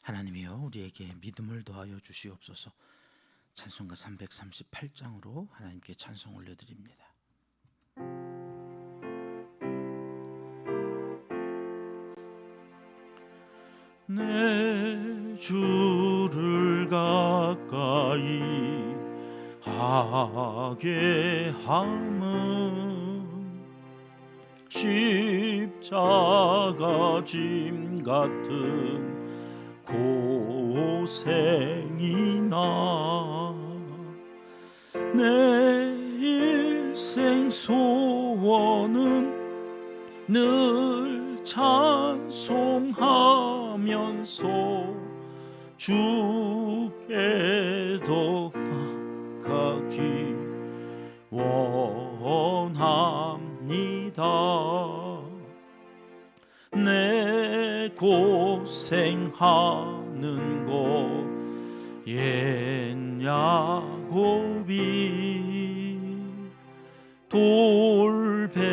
하나님이여 우리에게 믿음을 더하여 주시옵소서. 찬송가 338장으로 하나님께 찬송 올려드립니다. 내 주를 가까이 하게 함은 십자가 짐 같은 고생이나 내 일생 소원은 늘 찬송하면서 주께도 나가기 원합니다. 내 고생하는 곳 옛 야곱이 돌베개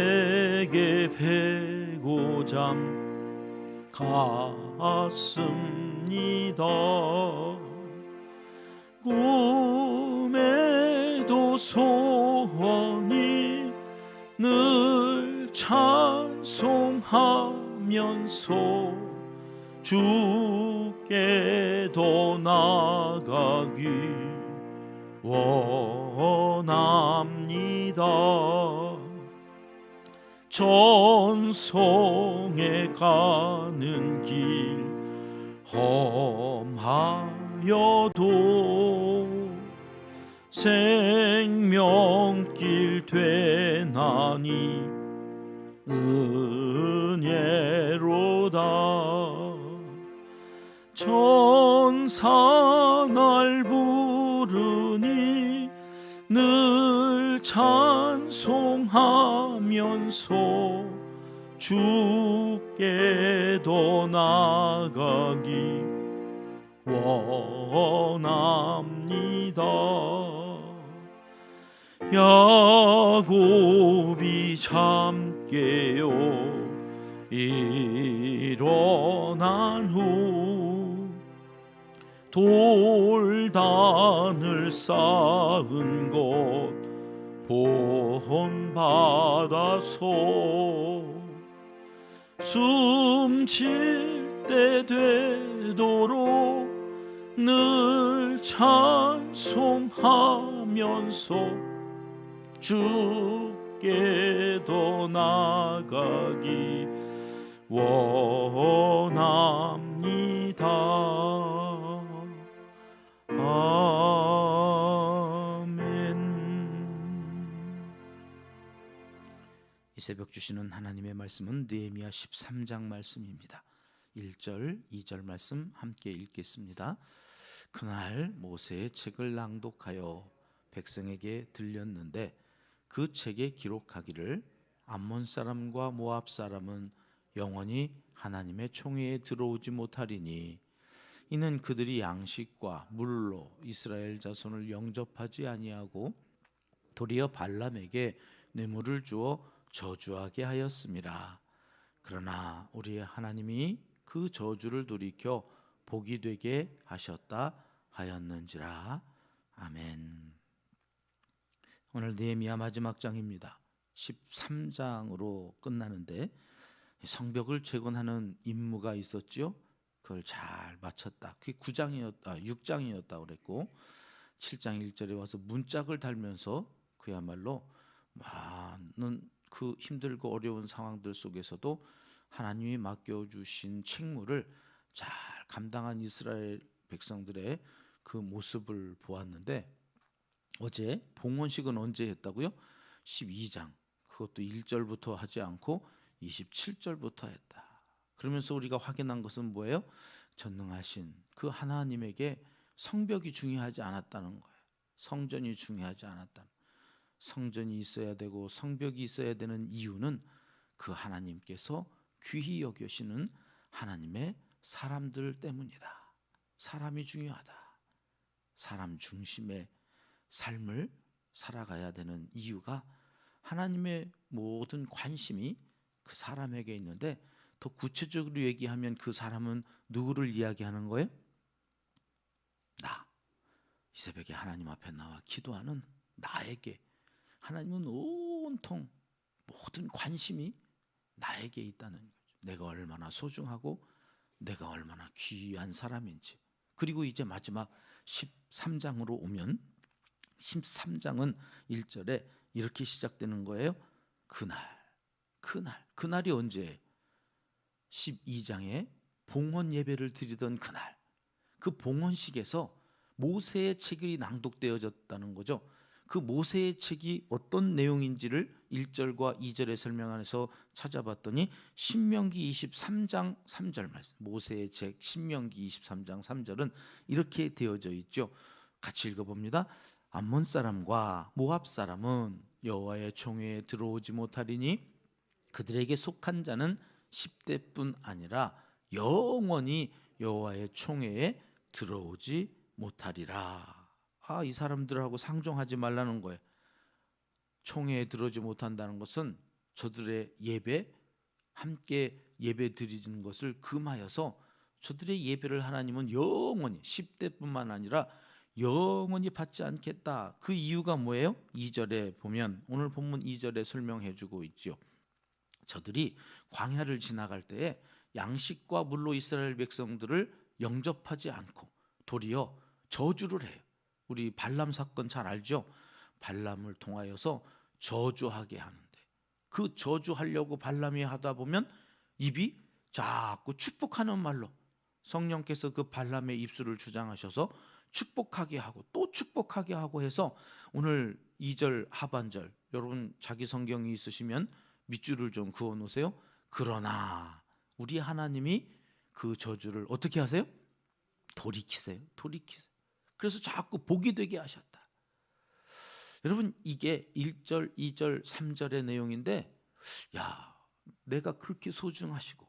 베고잠 갔습니다. 꿈에도 소원이 늘 찬송하면서 주께도 나가기 원합니다. 전성에 가는 길 험하여도 생명길 되나니 은혜로다. 천사 날 부르니 늘 찬송하면서 주께도 나가기 원합니다. 야곱이 잠 깨어 일어난 후 돌단을 쌓은 곳 본받아서 숨쉴 때 되도록 늘 찬송하면서 주께도 나가기 원합니다. 아멘. 이 새벽 주시는 하나님의 말씀은 느헤미야 13장 말씀입니다. 1절, 2절 말씀 함께 읽겠습니다. 그날 모세의 책을 낭독하여 백성에게 들렸는데 그 책에 기록하기를 암몬 사람과 모압 사람은 영원히 하나님의 총회에 들어오지 못하리니 이는 그들이 양식과 물로 이스라엘 자손을 영접하지 아니하고 도리어 발람에게 뇌물을 주어 저주하게 하였음이라. 그러나 우리의 하나님이 그 저주를 돌이켜 복이 되게 하셨다 하였는지라. 아멘. 오늘 느헤미야 마지막 장입니다. 13장으로 끝나는데 성벽을 재건하는 임무가 있었지요. 그걸 잘 마쳤다. 그게 6장이었다 그랬고 7장 1절에 와서 문짝을 달면서 그야말로 많은 그 힘들고 어려운 상황들 속에서도 하나님이 맡겨주신 책무를 잘 감당한 이스라엘 백성들의 그 모습을 보았는데 어제 봉헌식은 언제 했다고요? 12장. 그것도 1절부터 하지 않고 27절부터 했다. 그러면서 우리가 확인한 것은 뭐예요? 전능하신 그 하나님에게 성벽이 중요하지 않았다는 거예요. 성전이 중요하지 않았다. 성전이 있어야 되고 성벽이 있어야 되는 이유는 그 하나님께서 귀히 여기시는 하나님의 사람들 때문이다. 사람이 중요하다. 사람 중심의 삶을 살아가야 되는 이유가 하나님의 모든 관심이 그 사람에게 있는데 더 구체적으로 얘기하면 그 사람은 누구를 이야기하는 거예요? 이 새벽에 하나님 앞에 나와 기도하는 나에게 하나님은 온통 모든 관심이 나에게 있다는 거죠. 내가 얼마나 소중하고 내가 얼마나 귀한 사람인지. 그리고 이제 마지막 13장으로 오면 13장은 1절에 이렇게 시작되는 거예요. 그날이 언제예요? 12장에 봉헌 예배를 드리던 그날, 그 봉헌식에서 모세의 책이 낭독되어졌다는 거죠. 그 모세의 책이 어떤 내용인지를 1절과 2절의 설명 안에서 찾아봤더니 신명기 23장 3절 말씀, 모세의 책 신명기 23장 3절은 이렇게 되어져 있죠. 같이 읽어봅니다. 암몬 사람과 모압 사람은 여호와의 총회에 들어오지 못하리니 그들에게 속한 자는 10대뿐 아니라 영원히 여호와의 총회에 들어오지 못하리라. 이 사람들하고 상종하지 말라는 거예요. 총회에 들어오지 못한다는 것은 저들의 예배, 함께 예배 드리는 것을 금하여서 저들의 예배를 하나님은 영원히 10대뿐만 아니라 영원히 받지 않겠다. 그 이유가 뭐예요? 2절에 보면 오늘 본문 2절에 설명해 주고 있죠. 저들이 광야를 지나갈 때에 양식과 물로 이스라엘 백성들을 영접하지 않고 도리어 저주를 해요. 우리 발람 사건 잘 알죠? 발람을 통하여서 저주하게 하는데 그 저주하려고 발람이 하다 보면 입이 자꾸 축복하는 말로 성령께서 그 발람의 입술을 주장하셔서 축복하게 하고 또 축복하게 하고 해서 오늘 2절 하반절, 여러분 자기 성경이 있으시면 밑줄을 좀 그어 놓으세요. 그러나 우리 하나님이 그 저주를 어떻게 하세요? 돌이키세요. 그래서 자꾸 복이 되게 하셨다. 여러분 이게 1절, 2절, 3절의 내용인데 내가 그렇게 소중하시고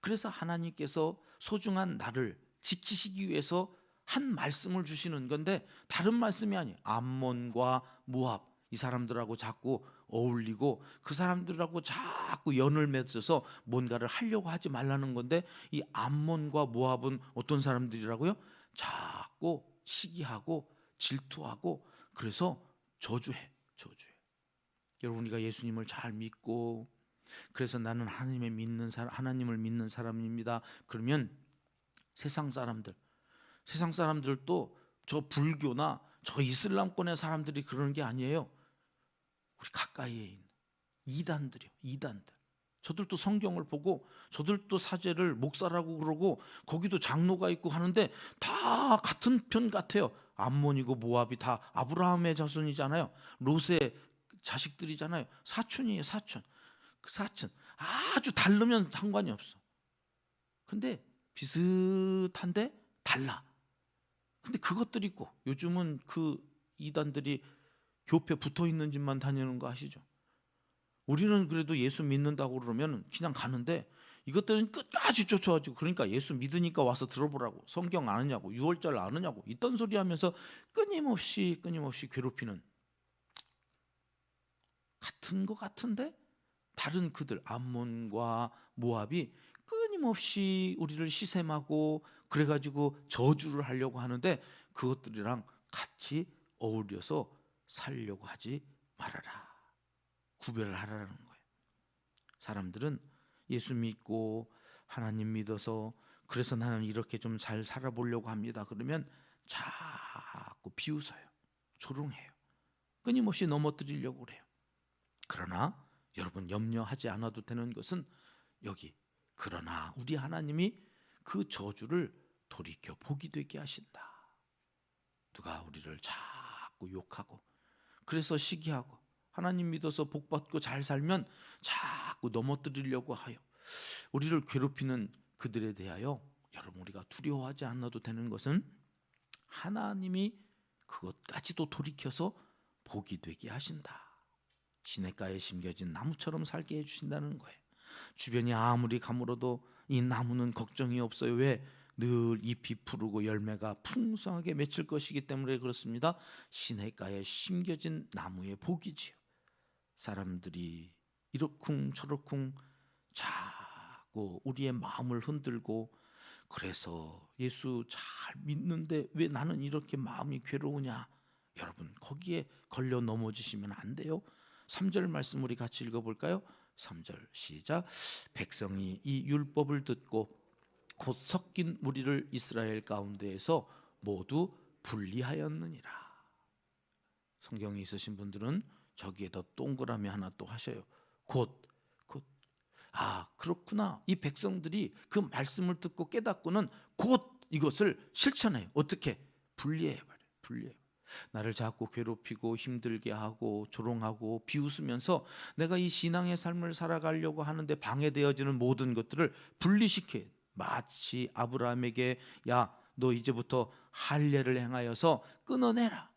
그래서 하나님께서 소중한 나를 지키시기 위해서 한 말씀을 주시는 건데 다른 말씀이 아니에요. 암몬과 모압 이 사람들하고 자꾸 어울리고 그 사람들하고 자꾸 연을 맺어서 뭔가를 하려고 하지 말라는 건데 이 암몬과 모압은 어떤 사람들이라고요? 자꾸 시기하고 질투하고 그래서 저주해. 여러분 우리가 예수님을 잘 믿고 그래서 나는 하나님을 믿는 사람입니다. 그러면 세상 사람들도 저 불교나 저 이슬람권의 사람들이 그러는 게 아니에요. 우리 가까이에 있는 이단들. 저들도 성경을 보고 저들도 사제를 목사라고 그러고 거기도 장로가 있고 하는데 다 같은 편 같아요. 암몬이고 모압이 다 아브라함의 자손이잖아요. 롯의 자식들이잖아요. 사촌이에요. 그 사촌 아주 다르면 상관이 없어. 근데 비슷한데 달라. 근데 그것들이 있고 요즘은 그 이단들이 교회 붙어 있는 집만 다니는 거 아시죠? 우리는 그래도 예수 믿는다고 그러면 그냥 가는데 이것들은 끝까지 쫓아가지고 그러니까 예수 믿으니까 와서 들어보라고 성경 아느냐고 6월절 아느냐고 이딴 소리 하면서 끊임없이 괴롭히는 같은 것 같은데 다른 그들 암몬과 모압이 끊임없이 우리를 시샘하고 그래가지고 저주를 하려고 하는데 그것들이랑 같이 어울려서 살려고 하지 말아라. 구별을 하라는 거예요. 사람들은 예수 믿고 하나님 믿어서 그래서 나는 이렇게 좀 잘 살아보려고 합니다. 그러면 자꾸 비웃어요. 조롱해요. 끊임없이 넘어뜨리려고 그래요. 그러나 여러분 염려하지 않아도 되는 것은 여기 그러나 우리 하나님이 그 저주를 돌이켜 복이 되게 하신다. 누가 우리를 자꾸 욕하고 그래서 시기하고 하나님 믿어서 복받고 잘 살면 자꾸 넘어뜨리려고 하여 우리를 괴롭히는 그들에 대하여 여러분 우리가 두려워하지 않아도 되는 것은 하나님이 그것까지도 돌이켜서 복이 되게 하신다. 시냇가에 심겨진 나무처럼 살게 해주신다는 거예요. 주변이 아무리 가물어도 이 나무는 걱정이 없어요. 왜? 늘 잎이 푸르고 열매가 풍성하게 맺힐 것이기 때문에 그렇습니다. 시냇가에 심겨진 나무의 복이지요. 사람들이 이러쿵 저러쿵 자꾸 우리의 마음을 흔들고 그래서 예수 잘 믿는데 왜 나는 이렇게 마음이 괴로우냐? 여러분 거기에 걸려 넘어지시면 안 돼요. 3절 말씀 우리 같이 읽어볼까요? 3절 시작. 백성이 이 율법을 듣고 곧 섞인 무리를 이스라엘 가운데에서 모두 분리하였느니라. 성경이 있으신 분들은 저기에 더 동그라미 하나 또 하셔요. 곧. 그렇구나. 이 백성들이 그 말씀을 듣고 깨닫고는 곧 이것을 실천해요. 어떻게? 분리해버려. 나를 자꾸 괴롭히고 힘들게 하고 조롱하고 비웃으면서 내가 이 신앙의 삶을 살아가려고 하는데 방해되어지는 모든 것들을 분리시켜요. 마치 아브라함에게 야, 너 이제부터 할례를 행하여서 끊어내라.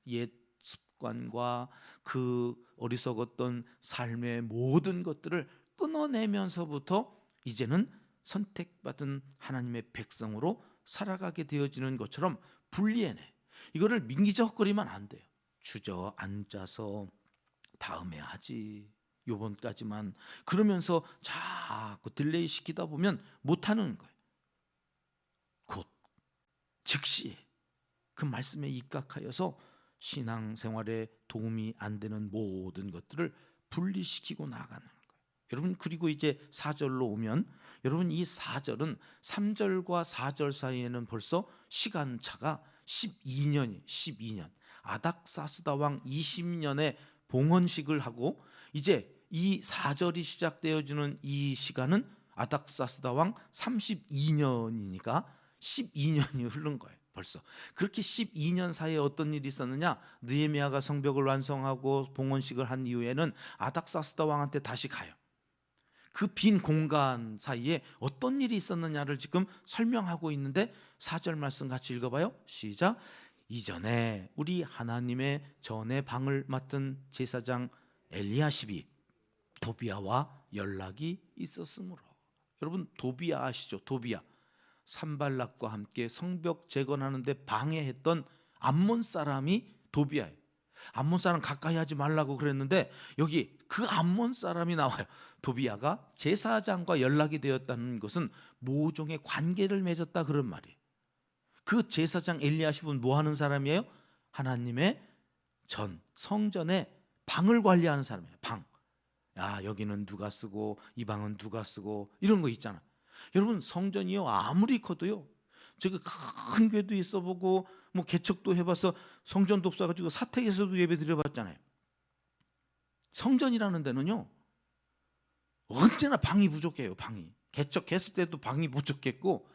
옛 습관과 그 어리석었던 삶의 모든 것들을 끊어내면서부터 이제는 선택받은 하나님의 백성으로 살아가게 되어지는 것처럼 분리해내. 이거를 민기적거리면 안 돼요. 주저앉아서 다음에 하지, 요번까지만 그러면서 자꾸 딜레이 시키다 보면 못하는 거예요. 곧 즉시 그 말씀에 입각하여서 신앙생활에 도움이 안 되는 모든 것들을 분리시키고 나가는 거예요. 여러분 그리고 이제 4절로 오면 여러분 이 4절은 3절과 4절 사이에는 벌써 시간차가 12년 아닥사스다 왕 20년의 봉헌식을 하고 이제 이 4절이 시작되어지는 이 시간은 아닥사스다 왕 32년이니까 12년이 흐른 거예요. 벌써 그렇게 12년 사이에 어떤 일이 있었느냐? 느헤미야가 성벽을 완성하고 봉헌식을 한 이후에는 아닥사스다 왕한테 다시 가요. 그 빈 공간 사이에 어떤 일이 있었느냐를 지금 설명하고 있는데 4절 말씀 같이 읽어봐요. 시작. 이전에 우리 하나님의 전의 방을 맡은 제사장 엘리야십이 도비야와 연락이 있었으므로. 여러분 도비야 아시죠? 도비야 산발락과 함께 성벽 재건하는데 방해했던 암몬 사람이 도비야예요. 암몬 사람 가까이 하지 말라고 그랬는데 여기 그 암몬 사람이 나와요. 도비야가 제사장과 연락이 되었다는 것은 모종의 관계를 맺었다 그런 말이에요. 그 제사장 엘리야십은 뭐 하는 사람이에요? 하나님의 성전의 방을 관리하는 사람이에요. 방. 야, 여기는 누가 쓰고 이 방은 누가 쓰고 이런 거 있잖아. 여러분 성전이요 아무리 커도요 저기 큰 궤도 있어보고 뭐 개척도 해봐서 성전도 없어가지고 사택에서도 예배 드려봤잖아요. 성전이라는 데는요 언제나 방이 부족해요. 방이 개척했을 때도 방이 부족했고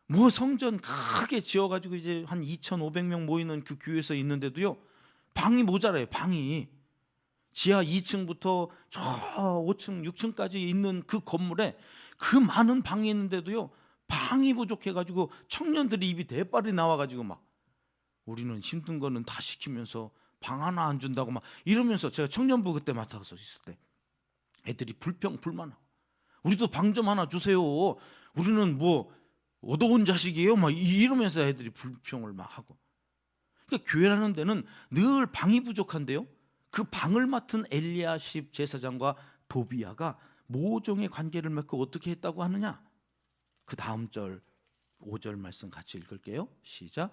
뭐 성전 크게 지어가지고 이제 한 2,500명 모이는 그 교회에서 있는데도요 방이 모자라요. 방이 지하 2층부터 저 5층 6층까지 있는 그 건물에 그 많은 방이 있는데도요 방이 부족해가지고 청년들이 입이 대빨이 나와가지고 막 우리는 힘든 거는 다 시키면서 방 하나 안 준다고 막 이러면서 제가 청년부 그때 맡아서 있을 때 애들이 불만하고 우리도 방 좀 하나 주세요. 우리는 뭐 얻어온 자식이에요. 막 이러면서 애들이 불평을 막 하고. 그러니까 교회라는 데는 늘 방이 부족한데요. 그 방을 맡은 엘리야십 제사장과 도비야가 모종의 관계를 맺고 어떻게 했다고 하느냐? 그 다음 절 5절 말씀 같이 읽을게요. 시작.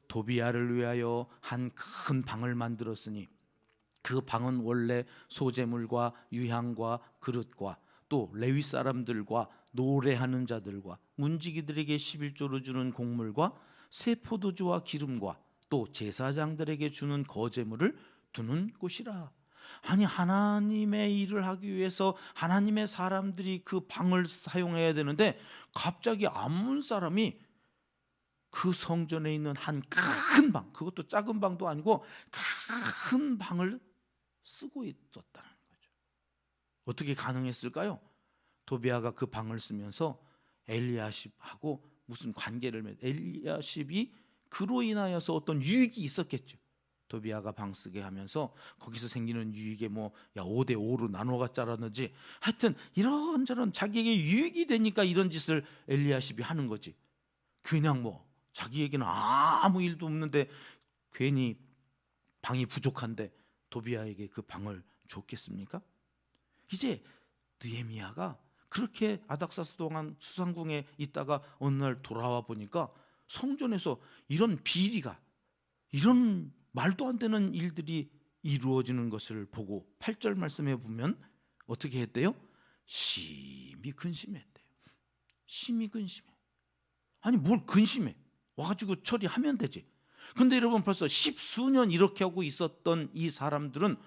도비야를 위하여 한 큰 방을 만들었으니 그 방은 원래 소재물과 유향과 그릇과 또 레위 사람들과 노래하는 자들과 문지기들에게 11조로 주는 곡물과 새 포도주와 기름과 또 제사장들에게 주는 거제물을 두는 곳이라. 아니 하나님의 일을 하기 위해서 하나님의 사람들이 그 방을 사용해야 되는데 갑자기 암몬 사람이 그 성전에 있는 한 큰 방, 그것도 작은 방도 아니고 큰 방을 쓰고 있었다는 거죠. 어떻게 가능했을까요? 도비야가 그 방을 쓰면서 엘리야십하고 무슨 관계를 맺 엘리야십이 그로 인하여서 어떤 유익이 있었겠죠. 도비야가 방 쓰게 하면서 거기서 생기는 유익에 뭐 5대 5로 나눠 갖자라든지 하여튼 이런저런 자기에게 유익이 되니까 이런 짓을 엘리야십이 하는 거지. 그냥 뭐 자기에게는 아무 일도 없는데 괜히 방이 부족한데 도비야에게 그 방을 줬겠습니까? 이제 느헤미야가 그렇게 아닥사스 동안 수상궁에 있다가 어느 날 돌아와 보니까 성전에서 이런 비리가, 이런 말도 안 되는 일들이 이루어지는 것을 보고 8절 말씀해 보면 어떻게 했대요? 심히 근심했대요. 심히 근심해. 아니 뭘 근심해? 와가지고 처리하면 되지. 근데 여러분 벌써 십수년 이렇게 하고 있었던 이 사람들은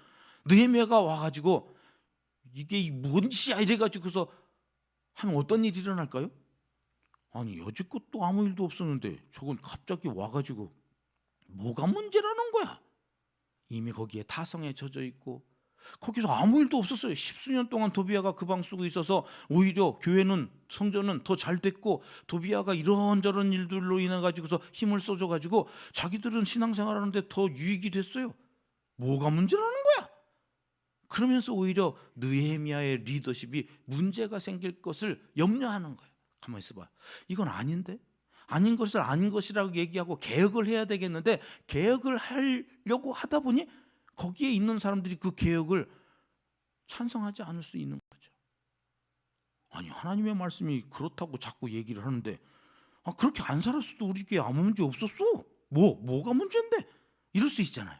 느헤미야가 와가지고 이게 뭔 짓이야 이래가지고서 하면 어떤 일이 일어날까요? 아니 여지껏 또 아무 일도 없었는데 저건 갑자기 와가지고 뭐가 문제라는 거야? 이미 거기에 타성에 젖어 있고 거기서 아무 일도 없었어요. 십수년 동안 도비아가 그 방 쓰고 있어서 오히려 교회는, 성전은 더 잘 됐고, 도비아가 이런저런 일들로 인해 가지고서 힘을 쏟아 가지고 자기들은 신앙생활하는데 더 유익이 됐어요. 뭐가 문제라는 거야? 그러면서 오히려 느헤미야의 리더십이 문제가 생길 것을 염려하는 거예요. 가만히 있어봐. 이건 아닌데? 아닌 것을 아닌 것이라고 얘기하고 개혁을 해야 되겠는데, 개혁을 하려고 하다 보니 거기에 있는 사람들이 그 개혁을 찬성하지 않을 수 있는 거죠. 아니 하나님의 말씀이 그렇다고 자꾸 얘기를 하는데, 그렇게 안 살았어도 우리 교회 아무 문제 없었어. 뭐가 문제인데? 이럴 수 있잖아요.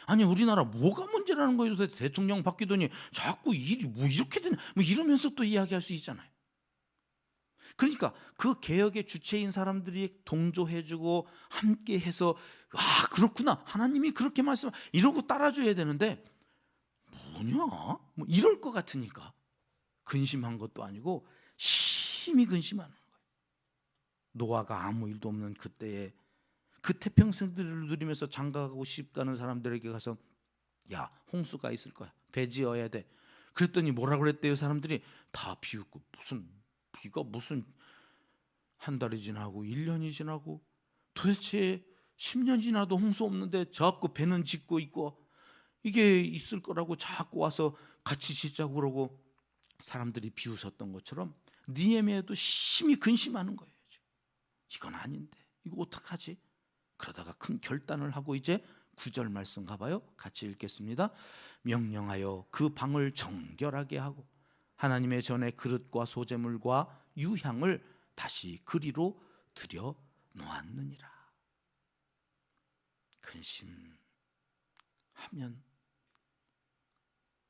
아니 우리나라 뭐가 문제라는 거예요? 요새 대통령 바뀌더니 자꾸 일이 뭐 이렇게 되냐 뭐 이러면서 또 이야기할 수 있잖아요. 그러니까 그 개혁의 주체인 사람들이 동조해주고 함께해서 그렇구나 하나님이 그렇게 말씀 이러고 따라줘야 되는데 뭐냐 뭐 이럴 것 같으니까 근심한 것도 아니고 심히 근심하는 거예요. 노아가 아무 일도 없는 그때에 그 태평성들을 누리면서 장가가고 싶다는 사람들에게 가서 야 홍수가 있을 거야, 배 지어야 돼. 그랬더니 뭐라 그랬대요? 사람들이 다 비웃고, 무슨 비가 무슨 한 달이 지나고 1년이 지나고 도대체 10년 지나도 홍수 없는데 자꾸 배는 짓고 있고 이게 있을 거라고 자꾸 와서 같이 짓자고 그러고 사람들이 비웃었던 것처럼 느헤미야도 심히 근심하는 거예요. 이건 아닌데 이거 어떡하지? 그러다가 큰 결단을 하고 이제 9절 말씀 가봐요. 같이 읽겠습니다. 명령하여 그 방을 정결하게 하고 하나님의 전에 그릇과 소재물과 유향을 다시 그리로 들여 놓았느니라. 근심하면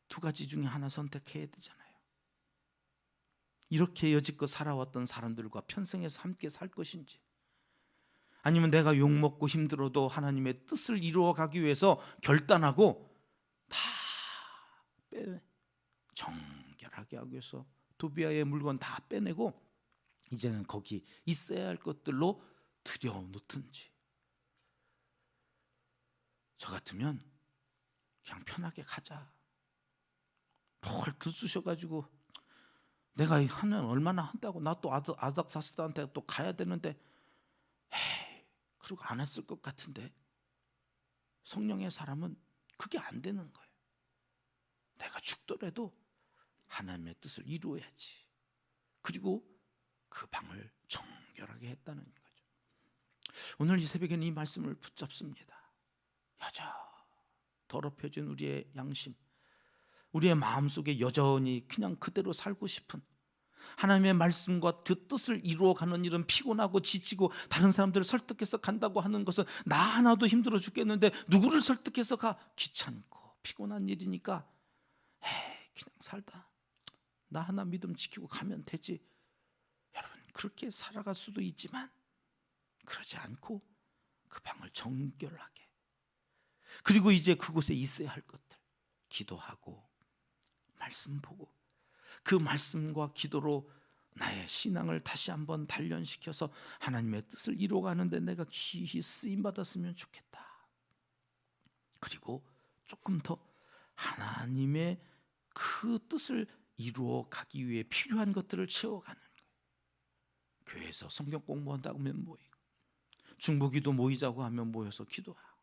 두 가지 중에 하나 선택해야 되잖아요. 이렇게 여지껏 살아왔던 사람들과 편성해서 함께 살 것인지, 아니면 내가 욕먹고 힘들어도 하나님의 뜻을 이루어가기 위해서 결단하고 다 정결하게 하기 위해서 도비아의 물건 다 빼내고 이제는 거기 있어야 할 것들로 들여놓든지. 저 같으면 그냥 편하게 가자. 뭘 들쑤셔가지고 내가 하면 얼마나 한다고, 나 또 아닥사스다한테 또 가야 되는데 그러고 안 했을 것 같은데. 성령의 사람은 그게 안 되는 거예요. 내가 죽더라도 하나님의 뜻을 이루어야지. 그리고 그 방을 정결하게 했다는 거죠. 오늘 이 새벽에는 이 말씀을 붙잡습니다. 여전히 더럽혀진 우리의 양심, 우리의 마음속에 여전히 그냥 그대로 살고 싶은, 하나님의 말씀과 그 뜻을 이루어가는 일은 피곤하고 지치고 다른 사람들을 설득해서 간다고 하는 것은 나 하나도 힘들어 죽겠는데 누구를 설득해서 가? 귀찮고 피곤한 일이니까 그냥 살다 나 하나 믿음 지키고 가면 되지. 여러분 그렇게 살아갈 수도 있지만 그러지 않고 그 방을 정결하게, 그리고 이제 그곳에 있어야 할 것들 기도하고 말씀 보고 그 말씀과 기도로 나의 신앙을 다시 한번 단련시켜서 하나님의 뜻을 이루어가는데 내가 귀히 쓰임받았으면 좋겠다. 그리고 조금 더 하나님의 그 뜻을 이루어가기 위해 필요한 것들을 채워가는 거예요. 교회에서 성경 공부한다고 하면 모이고, 중보기도 모이자고 하면 모여서 기도하고,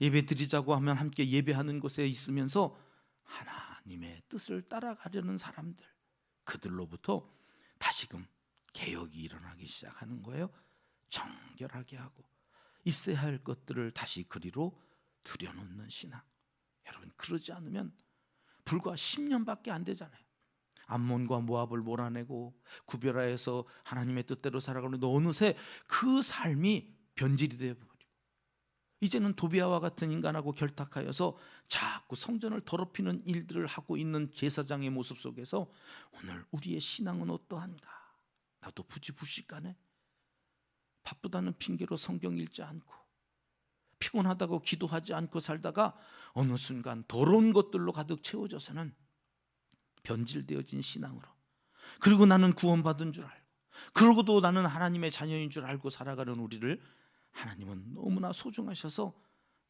예배 드리자고 하면 함께 예배하는 곳에 있으면서 하나님의 뜻을 따라가려는 사람들, 그들로부터 다시금 개혁이 일어나기 시작하는 거예요. 정결하게 하고 있어야 할 것들을 다시 그리로 들여놓는 신앙. 여러분 그러지 않으면 불과 10년밖에 안 되잖아요. 암몬과 모압을 몰아내고 구별하여서 하나님의 뜻대로 살아가는데 어느새 그 삶이 변질이 되어버리고 이제는 도비아와 같은 인간하고 결탁하여서 자꾸 성전을 더럽히는 일들을 하고 있는 제사장의 모습 속에서 오늘 우리의 신앙은 어떠한가? 나도 부지불식간에 바쁘다는 핑계로 성경 읽지 않고 피곤하다고 기도하지 않고 살다가 어느 순간 더러운 것들로 가득 채워져서는 변질되어진 신앙으로, 그리고 나는 구원받은 줄 알고 그러고도 나는 하나님의 자녀인 줄 알고 살아가는 우리를 하나님은 너무나 소중하셔서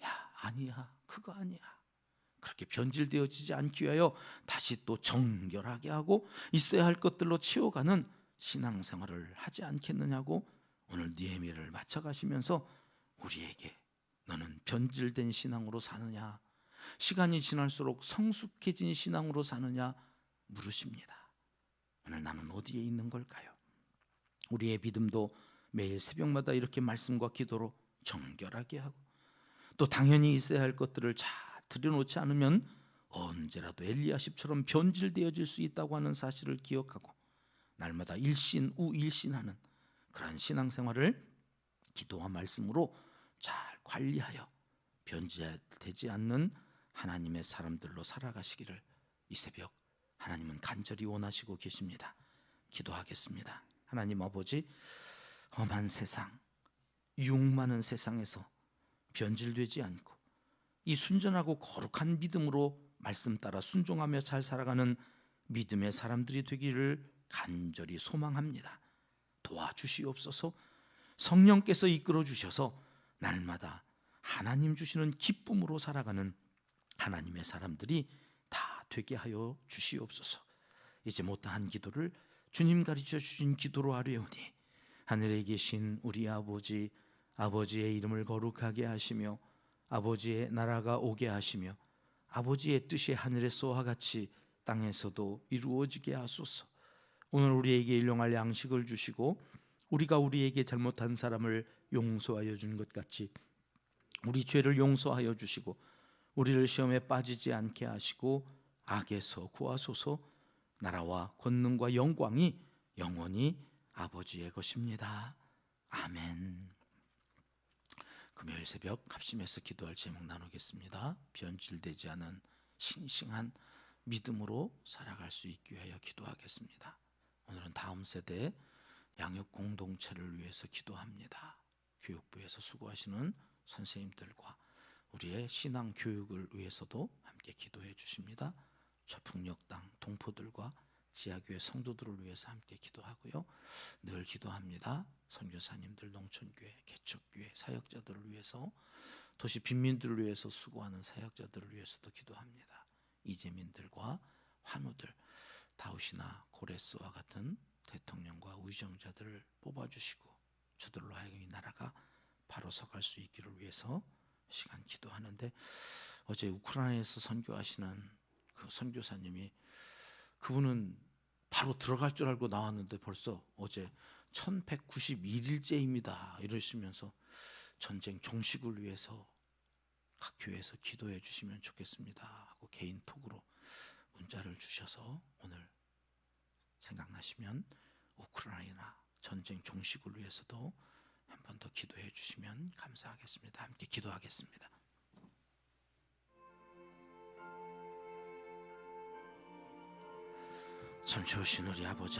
야 아니야 그거 아니야 그렇게 변질되어지지 않기 위하여 다시 또 정결하게 하고 있어야 할 것들로 채워가는 신앙생활을 하지 않겠느냐고 오늘 느헤미야를 맞춰가시면서 우리에게 너는 변질된 신앙으로 사느냐, 시간이 지날수록 성숙해진 신앙으로 사느냐 물으십니다. 오늘 나는 어디에 있는 걸까요? 우리의 믿음도 매일 새벽마다 이렇게 말씀과 기도로 정결하게 하고 또 당연히 있어야 할 것들을 잘 들여놓지 않으면 언제라도 엘리야십처럼 변질되어질 수 있다고 하는 사실을 기억하고 날마다 일신우일신하는 그런 신앙생활을 기도와 말씀으로 잘 관리하여 변질되지 않는 하나님의 사람들로 살아가시기를 이 새벽 하나님은 간절히 원하시고 계십니다. 기도하겠습니다. 하나님 아버지, 험한 세상, 유혹 많은 세상에서 변질되지 않고 이 순전하고 거룩한 믿음으로 말씀 따라 순종하며 잘 살아가는 믿음의 사람들이 되기를 간절히 소망합니다. 도와주시옵소서. 성령께서 이끌어 주셔서 날마다 하나님 주시는 기쁨으로 살아가는 하나님의 사람들이 다 되게 하여 주시옵소서. 이제 못다한 기도를 주님 가르쳐 주신 기도로 아뢰오니 하늘에 계신 우리 아버지, 아버지의 이름을 거룩하게 하시며 아버지의 나라가 오게 하시며 아버지의 뜻이 하늘에서와 같이 땅에서도 이루어지게 하소서. 오늘 우리에게 일용할 양식을 주시고 우리가 우리에게 잘못한 사람을 용서하여 준 것 같이 우리 죄를 용서하여 주시고 우리를 시험에 빠지지 않게 하시고 악에서 구하소서. 나라와 권능과 영광이 영원히 아버지의 것입니다. 아멘. 금요일 새벽 합심해서 기도할 제목 나누겠습니다. 변질되지 않은 싱싱한 믿음으로 살아갈 수 있기 위하여 기도하겠습니다. 오늘은 다음 세대 양육 공동체를 위해서 기도합니다. 교육부에서 수고하시는 선생님들과 우리의 신앙 교육을 위해서도 함께 기도해 주십니다. 저풍역당 동포들과 지하교회 성도들을 위해서 함께 기도하고요. 늘 기도합니다. 선교사님들, 농촌교회, 개척교회 사역자들을 위해서, 도시 빈민들을 위해서 수고하는 사역자들을 위해서도 기도합니다. 이재민들과 환우들, 다윗이나 고레스와 같은 대통령과 위정자들을 뽑아주시고 저들로 하여금 이 나라가 바로 서갈 수 있기를 위해서 시간 기도하는데, 어제 우크라이나에서 선교하시는 그 선교사님이, 그분은 바로 들어갈 줄 알고 나왔는데 벌써 어제 1191일째입니다 이러시면서 전쟁 종식을 위해서 각 교회에서 기도해 주시면 좋겠습니다 하고 개인 톡으로 문자를 주셔서 오늘 생각나시면 우크라이나 전쟁 종식을 위해서도 한 번 더 기도해 주시면 감사하겠습니다. 함께 기도하겠습니다. 참 좋으신 우리 아버지